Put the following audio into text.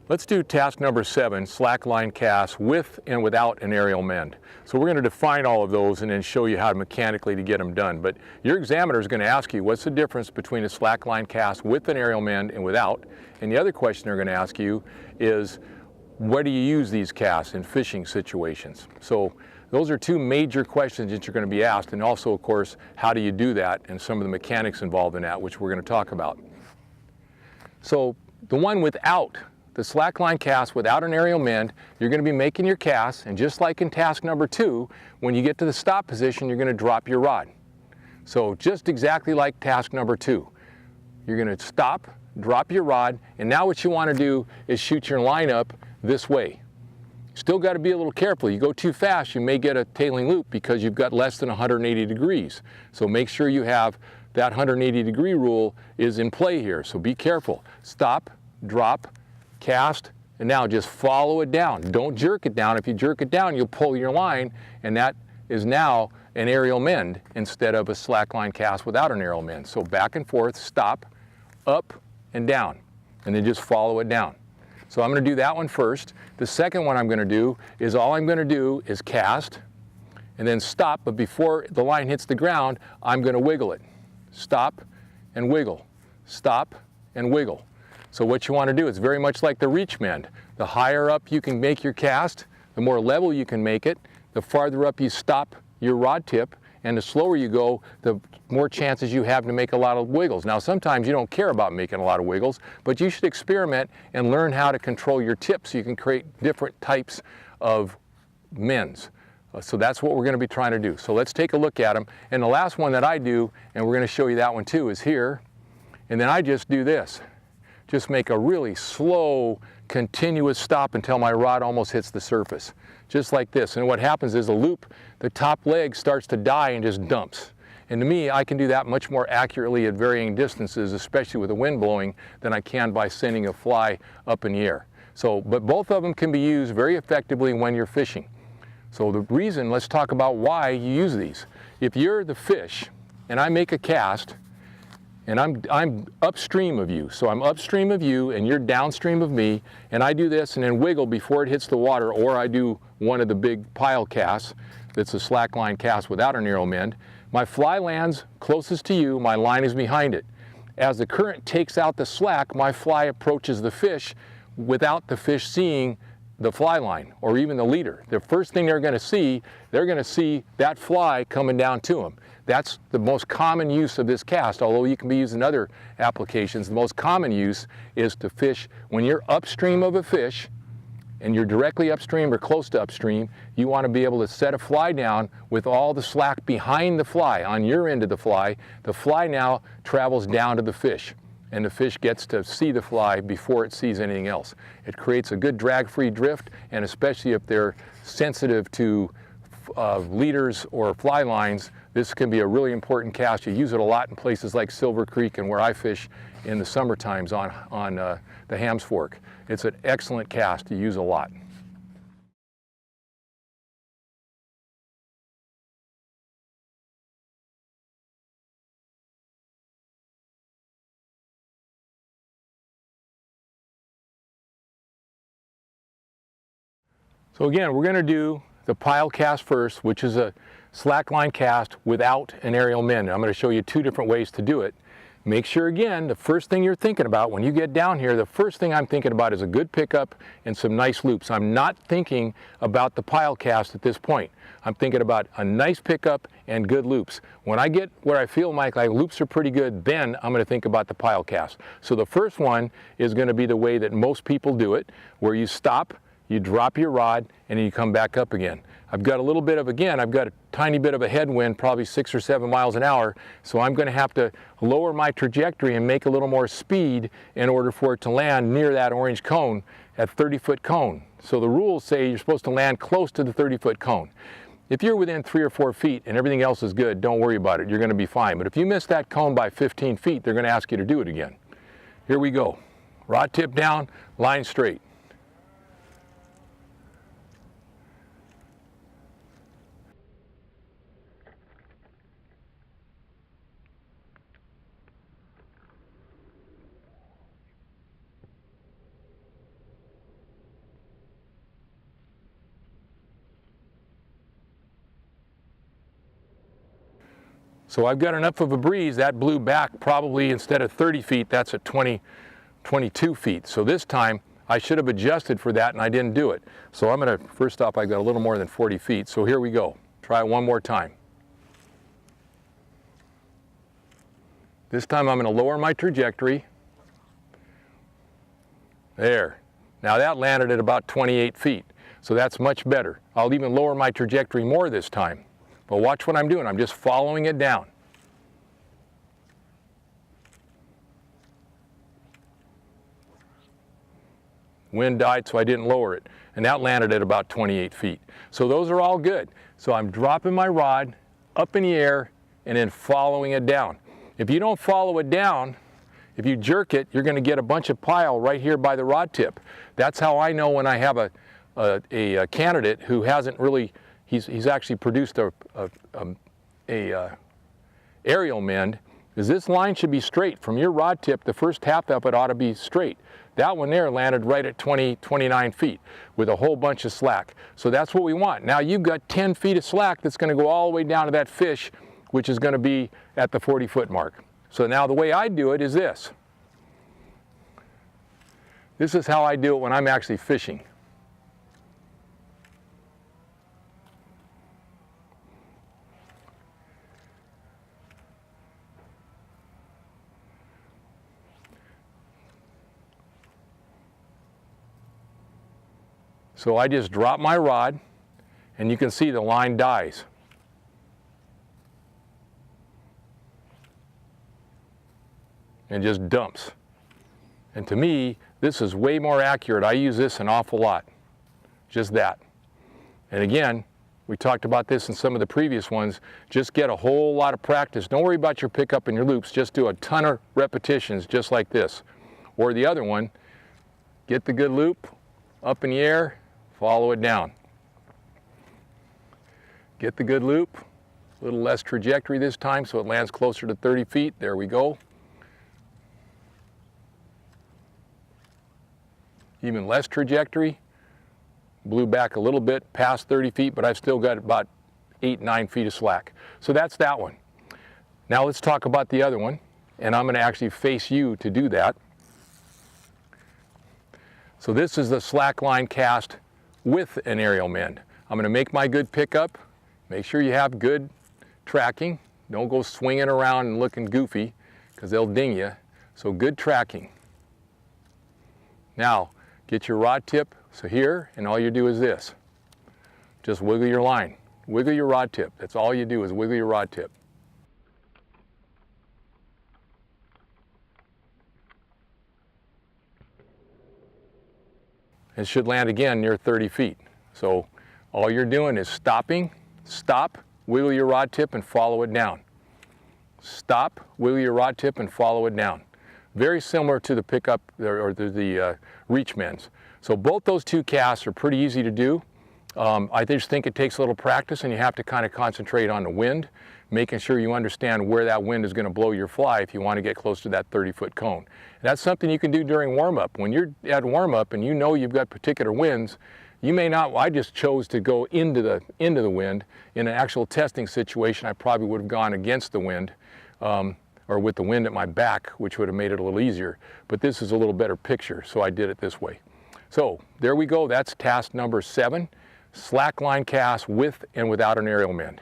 Let's do task number 7, slackline cast with and without an aerial mend. So we're going to define all of those and then show you how mechanically to get them done. But your examiner is going to ask you what's the difference between a slackline cast with an aerial mend and without. And the other question they're going to ask you is, where do you use these casts in fishing situations? So those are two major questions that you're going to be asked, and also, of course, how do you do that and some of the mechanics involved in that, which we're going to talk about. So the one without the slackline cast without an aerial mend, you're going to be making your cast, and just like in task number 2, when you get to the stop position, you're going to drop your rod. So just exactly like task number 2. You're going to stop, drop your rod, and now what you want to do is shoot your line up this way. Still got to be a little careful. You go too fast, you may get a tailing loop because you've got less than 180 degrees. So make sure you have that 180 degree rule is in play here. So be careful. Stop, drop, cast, and now just follow it down. Don't jerk it down. If you jerk it down, you'll pull your line, and that is now an aerial mend instead of a slackline cast without an aerial mend. So back and forth, stop, up and down, and then just follow it down. So I'm going to do that one first. The second one I'm going to do is all I'm going to do is cast and then stop, but before the line hits the ground, I'm going to wiggle it. Stop and wiggle, stop and wiggle. So what you want to do, it's very much like the reach mend. The higher up you can make your cast, the more level you can make it, the farther up you stop your rod tip, and the slower you go, the more chances you have to make a lot of wiggles. Now sometimes you don't care about making a lot of wiggles, but you should experiment and learn how to control your tip so you can create different types of mends. So that's what we're going to be trying to do. So let's take a look at them. And the last one that I do, and we're going to show you that one too, is here. And then I just do this. Just make a really slow, continuous stop until my rod almost hits the surface. Just like this. And what happens is the loop, the top leg starts to die and just dumps. And to me, I can do that much more accurately at varying distances, especially with the wind blowing, than I can by sending a fly up in the air. So, but both of them can be used very effectively when you're fishing. So the reason, let's talk about why you use these. If you're the fish and I make a cast, and I'm upstream of you, so I'm upstream of you and you're downstream of me, and I do this and then wiggle before it hits the water, or I do one of the big pile casts that's a slackline cast without an aerial mend, my fly lands closest to you, my line is behind it. As the current takes out the slack, my fly approaches the fish without the fish seeing the fly line or even the leader. The first thing they're going to see that fly coming down to them. That's the most common use of this cast, although you can be used in other applications. The most common use is to fish when you're upstream of a fish and you're directly upstream or close to upstream. You want to be able to set a fly down with all the slack behind the fly on your end of the fly. The fly now travels down to the fish, and the fish gets to see the fly before it sees anything else. It creates a good drag-free drift, and especially if they're sensitive to leaders or fly lines, this can be a really important cast. You use it a lot in places like Silver Creek and where I fish in the summer times on the Hams Fork. It's an excellent cast to use a lot. So again, we're going to do the pile cast first, which is a slackline cast without an aerial mend. I'm going to show you two different ways to do it. Make sure, again, the first thing you're thinking about when you get down here, the first thing I'm thinking about is a good pickup and some nice loops. I'm not thinking about the pile cast at this point. I'm thinking about a nice pickup and good loops. When I get where I feel like loops are pretty good, then I'm going to think about the pile cast. So the first one is going to be the way that most people do it, where you stop, you drop your rod, and then you come back up again. I've got a little bit of, again, I've got a tiny bit of a headwind, probably 6 or 7 miles an hour, so I'm going to have to lower my trajectory and make a little more speed in order for it to land near that orange cone at 30-foot cone. So the rules say you're supposed to land close to the 30-foot cone. If you're within 3 or 4 feet and everything else is good, don't worry about it. You're going to be fine. But if you miss that cone by 15 feet, they're going to ask you to do it again. Here we go. Rod tip down, line straight. So I've got enough of a breeze that blew back probably instead of 30 feet, that's at 22 feet. So this time I should have adjusted for that and I didn't do it. So I'm gonna, first off, I've got a little more than 40 feet. So here we go. Try it one more time. This time I'm gonna lower my trajectory. There. Now that landed at about 28 feet. So that's much better. I'll even lower my trajectory more this time. But watch what I'm doing. I'm just following it down. Wind died, so I didn't lower it. And that landed at about 28 feet. So those are all good. So I'm dropping my rod up in the air and then following it down. If you don't follow it down, if you jerk it, you're going to get a bunch of pile right here by the rod tip. That's how I know when I have a candidate who hasn't really, he's actually produced a aerial mend, is this line should be straight. From your rod tip, the first half of it ought to be straight. That one there landed right at 29 feet with a whole bunch of slack. So that's what we want. Now you've got 10 feet of slack that's going to go all the way down to that fish, which is going to be at the 40-foot mark. So now the way I do it is this. This is how I do it when I'm actually fishing. So I just drop my rod and you can see the line dies. And just dumps. And to me, this is way more accurate. I use this an awful lot. Just that. And again, we talked about this in some of the previous ones. Just get a whole lot of practice. Don't worry about your pickup and your loops. Just do a ton of repetitions just like this. Or the other one, get the good loop up in the air, follow it down. Get the good loop, a little less trajectory this time so it lands closer to 30 feet. There we go. Even less trajectory, blew back a little bit past 30 feet, but I've still got about 8-9 feet of slack. So that's that one. Now let's talk about the other one, and I'm going to actually face you to do that. So this is the slack line cast with an aerial mend. I'm going to make my good pickup. Make sure you have good tracking. Don't go swinging around and looking goofy because they'll ding you. So good tracking. Now, get your rod tip, so here, and all you do is this. Just wiggle your line. Wiggle your rod tip. That's all you do is wiggle your rod tip. It should land again near 30 feet. So all you're doing is stopping, stop, wiggle your rod tip and follow it down. Stop, wiggle your rod tip and follow it down. Very similar to the pickup or the reach mends. So both those two casts are pretty easy to do. I just think it takes a little practice and you have to kind of concentrate on the wind, making sure you understand where that wind is going to blow your fly if you want to get close to that 30-foot cone. And that's something you can do during warm-up. When you're at warm-up and you know you've got particular winds, you may not, I just chose to go into the wind. In an actual testing situation, I probably would have gone against the wind. Or with the wind at my back, which would have made it a little easier. But this is a little better picture, so I did it this way. So there we go, that's task number 7, slack line cast with and without an aerial mend.